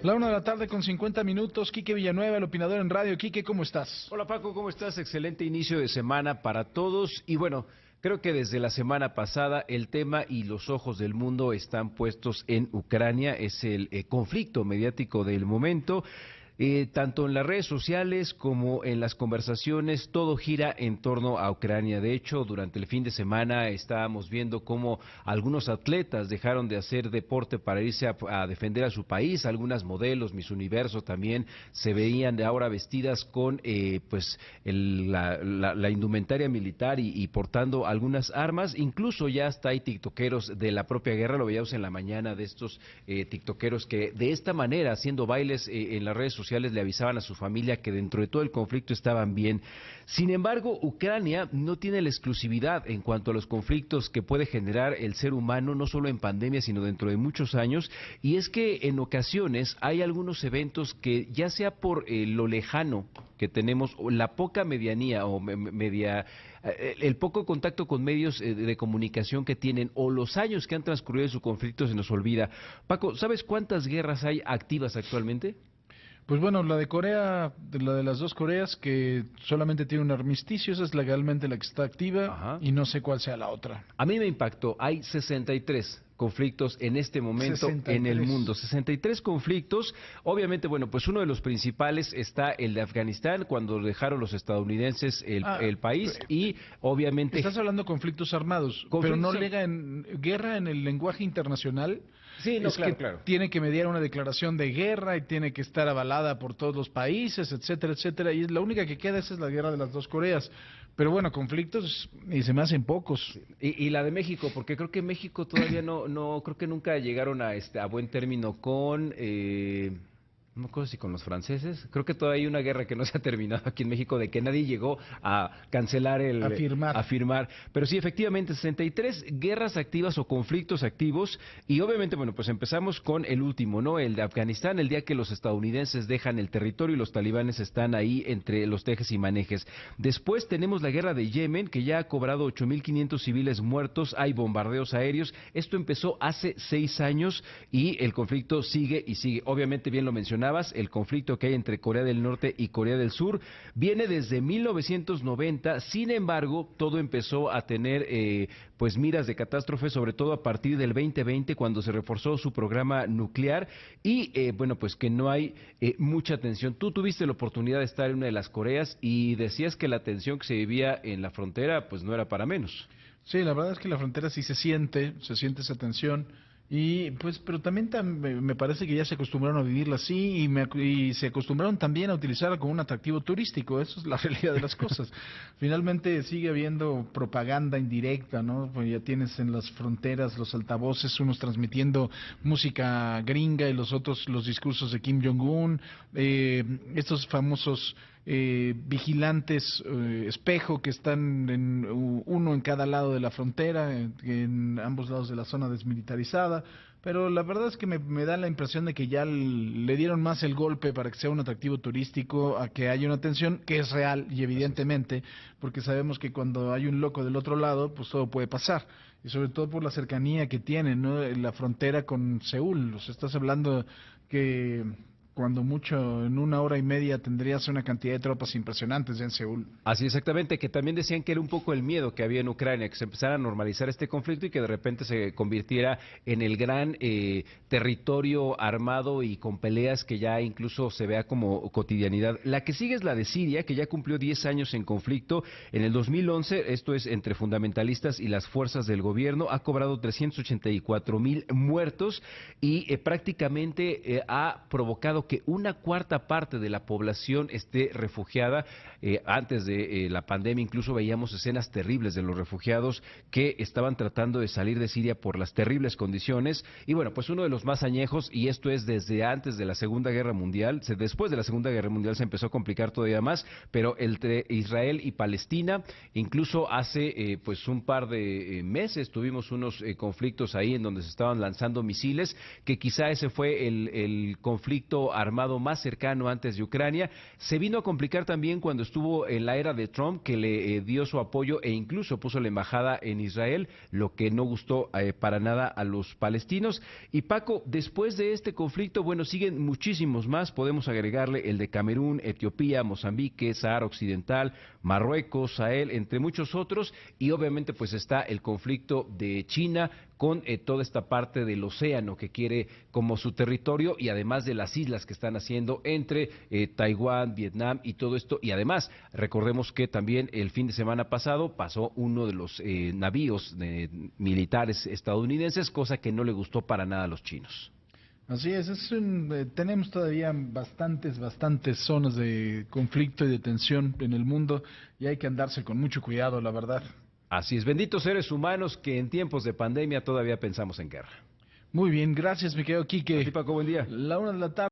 La 1 de la tarde con 50 minutos, Quique Villanueva, el opinador en radio. Quique, ¿cómo estás? Hola Paco, ¿cómo estás? Excelente inicio de semana para todos. Y bueno, creo que desde la semana pasada el tema y los ojos del mundo están puestos en Ucrania. Es el conflicto mediático del momento. Tanto en las redes sociales como en las conversaciones, todo gira en torno a Ucrania. De hecho, durante el fin de semana estábamos viendo cómo algunos atletas dejaron de hacer deporte para irse a defender a su país. Algunas modelos, Miss Universo también, se veían de ahora vestidas con la indumentaria militar y portando algunas armas. Incluso ya hasta hay tiktokeros de la propia guerra, lo veíamos en la mañana, de estos tiktokeros que de esta manera, haciendo bailes en las redes sociales, le avisaban a su familia que dentro de todo el conflicto estaban bien. Sin embargo, Ucrania no tiene la exclusividad en cuanto a los conflictos que puede generar el ser humano, no solo en pandemia, sino dentro de muchos años, y es que en ocasiones hay algunos eventos que, ya sea por lo lejano que tenemos, o la poca medianía o el poco contacto con medios de comunicación que tienen, o los años que han transcurrido de su conflicto, se nos olvida. Paco, ¿sabes cuántas guerras hay activas actualmente? Pues bueno, la de Corea, la de las dos Coreas, que solamente tiene un armisticio, esa es legalmente la que está activa, Ajá. y no sé cuál sea la otra. A mí me impactó, hay 63 conflictos en este momento en el 63. mundo, 63 conflictos. Obviamente, bueno, pues uno de los principales está el de Afganistán, cuando dejaron los estadounidenses el país, y obviamente Estás hablando de conflictos armados, pero conflictos. no lega en guerra en el lenguaje internacional. Sí, no, Es que claro, claro. tiene que mediar una declaración de guerra y tiene que estar avalada por todos los países, etcétera, etcétera. Y la única que queda esa es la guerra de las dos Coreas. Pero bueno, conflictos y se me hacen pocos. Y la de México, porque creo que México todavía no, creo que nunca llegaron a buen término con, no me acuerdo si con los franceses. Creo que todavía hay una guerra que no se ha terminado aquí en México, de que nadie llegó a cancelar Afirmar. a firmar. Pero sí, efectivamente, 63 guerras activas o conflictos activos. Y obviamente, bueno, pues empezamos con el último, ¿no? El de Afganistán, el día que los estadounidenses dejan el territorio y los talibanes están ahí entre los tejes y manejes. Después tenemos la guerra de Yemen, que ya ha cobrado 8.500 civiles muertos, hay bombardeos aéreos. Esto empezó hace 6 años y el conflicto sigue y sigue. Obviamente, bien lo mencionabas, el conflicto que hay entre Corea del Norte y Corea del Sur viene desde 1990. Sin embargo, todo empezó a tener pues miras de catástrofe, sobre todo a partir del 2020, cuando se reforzó su programa nuclear y bueno, pues que no hay mucha tensión. Tú tuviste la oportunidad de estar en una de las Coreas y decías que la tensión que se vivía en la frontera pues no era para menos. Sí, la verdad es que la frontera sí se siente esa tensión. Y pues, pero también me parece que ya se acostumbraron a vivirla así y se acostumbraron también a utilizarla como un atractivo turístico. Eso es la realidad de las cosas. Finalmente sigue habiendo propaganda indirecta, ¿no? Pues ya tienes en las fronteras los altavoces, unos transmitiendo música gringa y los otros los discursos de Kim Jong-un, estos famosos vigilantes espejo que están uno en cada lado de la frontera, en ambos lados de la zona desmilitarizada. Pero la verdad es que me da la impresión de que ya le dieron más el golpe para que sea un atractivo turístico a que haya una tensión que es real y evidentemente, porque sabemos que cuando hay un loco del otro lado, pues todo puede pasar. Y sobre todo por la cercanía que tiene, ¿no? La frontera con Seúl. O sea, estás hablando que cuando mucho, en 1 hora y media tendrías una cantidad de tropas impresionantes ya en Seúl. Así exactamente, que también decían que era un poco el miedo que había en Ucrania, que se empezara a normalizar este conflicto y que de repente se convirtiera en el gran territorio armado y con peleas que ya incluso se vea como cotidianidad. La que sigue es la de Siria, que ya cumplió 10 años en conflicto. En el 2011, esto es entre fundamentalistas y las fuerzas del gobierno, ha cobrado 384.000 muertos y prácticamente ha provocado que una cuarta parte de la población esté refugiada. Antes de la pandemia incluso veíamos escenas terribles de los refugiados que estaban tratando de salir de Siria por las terribles condiciones. Y bueno, pues uno de los más añejos, y esto es desde antes de la Segunda Guerra Mundial, después de la Segunda Guerra Mundial se empezó a complicar todavía más, pero entre Israel y Palestina, incluso hace pues un par de meses tuvimos unos conflictos ahí en donde se estaban lanzando misiles, que quizá ese fue el conflicto armado más cercano antes de Ucrania. Se vino a complicar también cuando estuvo en la era de Trump, que le dio su apoyo e incluso puso la embajada en Israel, lo que no gustó para nada a los palestinos. Y Paco, después de este conflicto, bueno, siguen muchísimos más. Podemos agregarle el de Camerún, Etiopía, Mozambique, Sahara Occidental, Marruecos, Sahel, entre muchos otros. Y obviamente pues está el conflicto de China con toda esta parte del océano que quiere como su territorio, y además de las islas que están haciendo entre Taiwán, Vietnam y todo esto. Y además, recordemos que también el fin de semana pasado pasó uno de los navíos militares estadounidenses, cosa que no le gustó para nada a los chinos. Así es, tenemos todavía bastantes zonas de conflicto y de tensión en el mundo y hay que andarse con mucho cuidado, la verdad. Así es, benditos seres humanos que en tiempos de pandemia todavía pensamos en guerra. Muy bien, gracias, mi querido Quique. A ti, Paco, buen día. La 1 de la tarde.